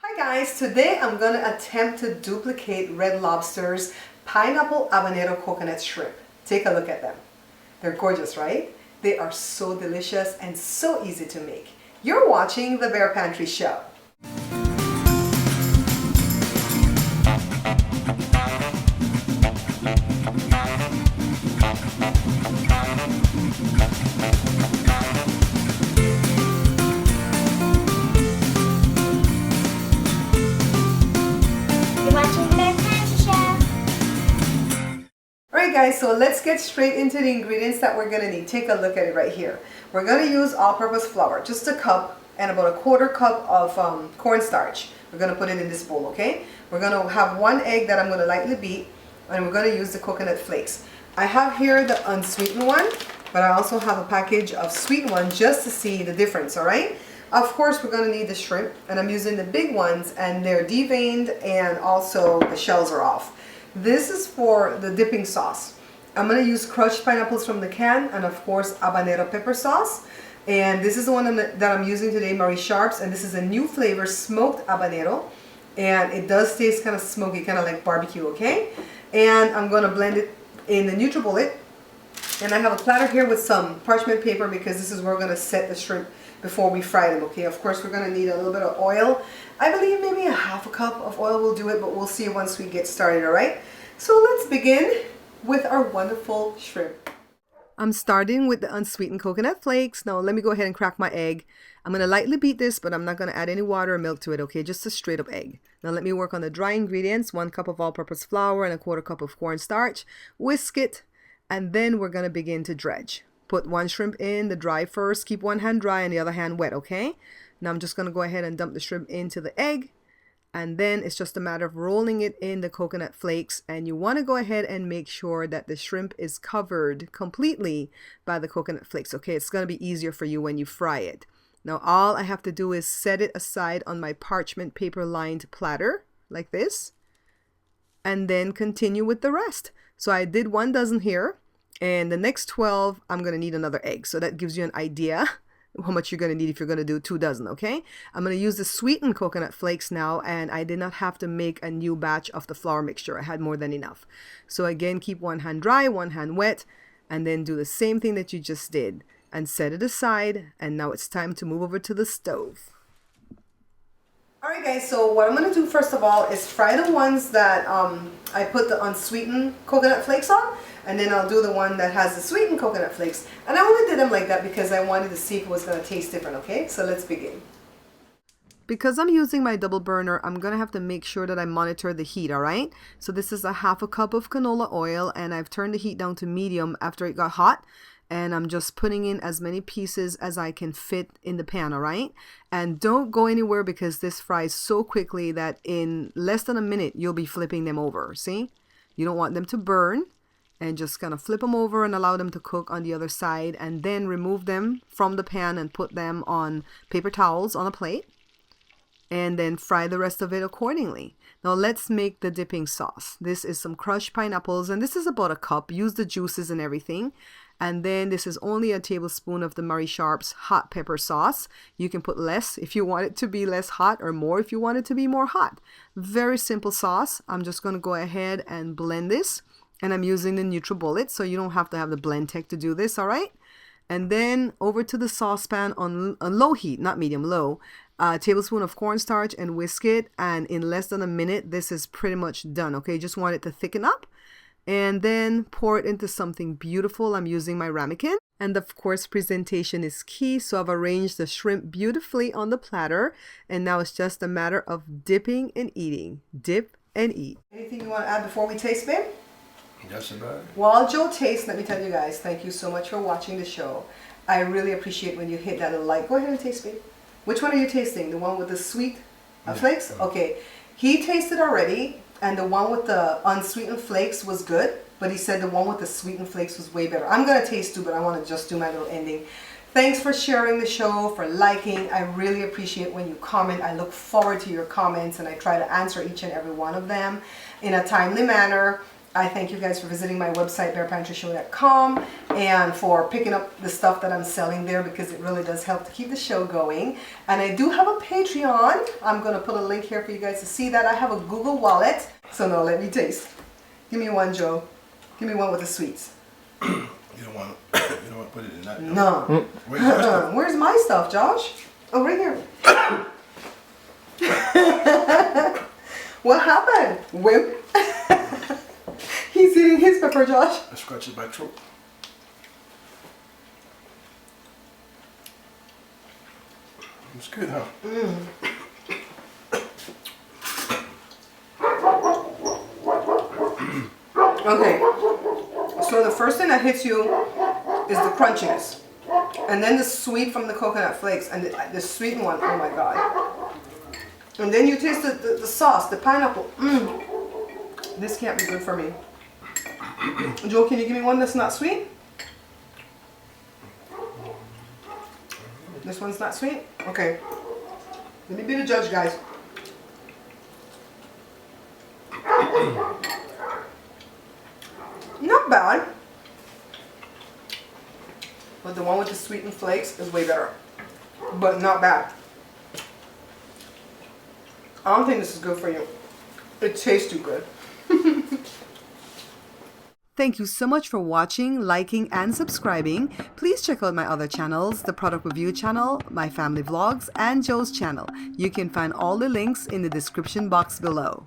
Hi guys, today I'm going to attempt to duplicate Red Lobster's pineapple habanero coconut shrimp. Take a look at them. They're gorgeous, right? They are so delicious and so easy to make. You're watching the Bear Pantry Show. Alright guys, so let's get straight into the ingredients that we're going to need. Take a look at it right here. We're going to use all-purpose flour, just a cup and about a quarter cup of cornstarch. We're going to put it in this bowl, okay? We're going to have one egg that I'm going to lightly beat, and we're going to use the coconut flakes. I have here the unsweetened one, but I also have a package of sweetened one just to see the difference, alright? Of course, we're going to need the shrimp, and I'm using the big ones, and they're deveined, and also the shells are off. This is for the dipping sauce. I'm going to use crushed pineapples from the can and of course habanero pepper sauce. And this is the one that I'm using today, Marie Sharp's, and this is a new flavor, smoked habanero. And it does taste kind of smoky, kind of like barbecue, okay? And I'm going to blend it in the NutriBullet. And I have a platter here with some parchment paper because this is where we're going to set the shrimp before we fry them, okay? Of course, we're going to need a little bit of oil. I believe maybe a half a cup of oil will do it, but we'll see once we get started, all right? So let's begin with our wonderful shrimp. I'm starting with the unsweetened coconut flakes. Now let me go ahead and crack my egg. I'm going to lightly beat this, but I'm not going to add any water or milk to it, okay? Just a straight up egg. Now let me work on the dry ingredients. 1 cup of all-purpose flour and a quarter cup of cornstarch. Whisk it, and then we're going to begin to dredge. Put one shrimp in the dry first. Keep one hand dry and the other hand wet, okay? Now I'm just going to go ahead and dump the shrimp into the egg. And then it's just a matter of rolling it in the coconut flakes. And you want to go ahead and make sure that the shrimp is covered completely by the coconut flakes, okay? It's going to be easier for you when you fry it. Now all I have to do is set it aside on my parchment paper lined platter like this. And then continue with the rest. So I did 1 dozen here. And the next 12, I'm going to need another egg. So that gives you an idea how much you're going to need if you're going to do 2 dozen, okay? I'm going to use the sweetened coconut flakes now, and I did not have to make a new batch of the flour mixture. I had more than enough. So again, keep one hand dry, one hand wet, and then do the same thing that you just did and set it aside. And now it's time to move over to the stove. Alright guys, so what I'm going to do first of all is fry the ones that I put the unsweetened coconut flakes on, and then I'll do the one that has the sweetened coconut flakes. And I only did them like that because I wanted to see if it was going to taste different, okay? So let's begin. Because I'm using my double burner, I'm going to have to make sure that I monitor the heat, alright? So this is a half a cup of canola oil, and I've turned the heat down to medium after it got hot. And I'm just putting in as many pieces as I can fit in the pan, all right? And don't go anywhere because this fries so quickly that in less than a minute, you'll be flipping them over, see? You don't want them to burn, and just kind of flip them over and allow them to cook on the other side, and then remove them from the pan and put them on paper towels on a plate, and then fry the rest of it accordingly. Now let's make the dipping sauce. This is some crushed pineapples, and this is about a cup. Use the juices and everything. And then this is only a tablespoon of the Marie Sharp's hot pepper sauce. You can put less if you want it to be less hot, or more if you want it to be more hot. Very simple sauce. I'm just going to go ahead and blend this. And I'm using the NutriBullet, so you don't have to have the blend tech to do this, all right? And then over to the saucepan on low heat, not medium, low. A tablespoon of cornstarch and whisk it. And in less than a minute, this is pretty much done, okay? Just want it to thicken up. And then pour it into something beautiful. I'm using my ramekin. And of course, presentation is key. So I've arranged the shrimp beautifully on the platter. And now it's just a matter of dipping and eating. Dip and eat. Anything you want to add before we taste, babe? That's about it. While Joe tastes, let me tell you guys, thank you so much for watching the show. I really appreciate when you hit that little like. Go ahead and taste, babe. Which one are you tasting? The one with the sweet flakes? Okay. He tasted already. And the one with the unsweetened flakes was good, but he said the one with the sweetened flakes was way better. I'm going to taste too, but I want to just do my little ending. Thanks for sharing the show, for liking. I really appreciate when you comment. I look forward to your comments, and I try to answer each and every one of them in a timely manner. I thank you guys for visiting my website, bearpantryshow.com, and for picking up the stuff that I'm selling there, because it really does help to keep the show going. And I do have a Patreon. I'm going to put a link here for you guys to see that. I have a Google Wallet. So now let me taste. Give me one, Joe. Give me one with the sweets. You don't want to put it in that? No. Where's my stuff, Josh? Oh, right here. What happened? Wimp. He's eating his pepper, Josh. I scratched my throat. It's good, huh? Okay. So the first thing that hits you is the crunchiness. And then the sweet from the coconut flakes. And the sweet one, oh my God. And then you taste the sauce, the pineapple. This can't be good for me. Joe, can you give me one that's not sweet? This one's not sweet? Okay. Let me be the judge, guys. Not bad. But the one with the sweetened flakes is way better. But not bad. I don't think this is good for you. It tastes too good. Thank you so much for watching, liking, and subscribing. Please check out my other channels, the Product Review channel, my family vlogs, and Joe's channel. You can find all the links in the description box below.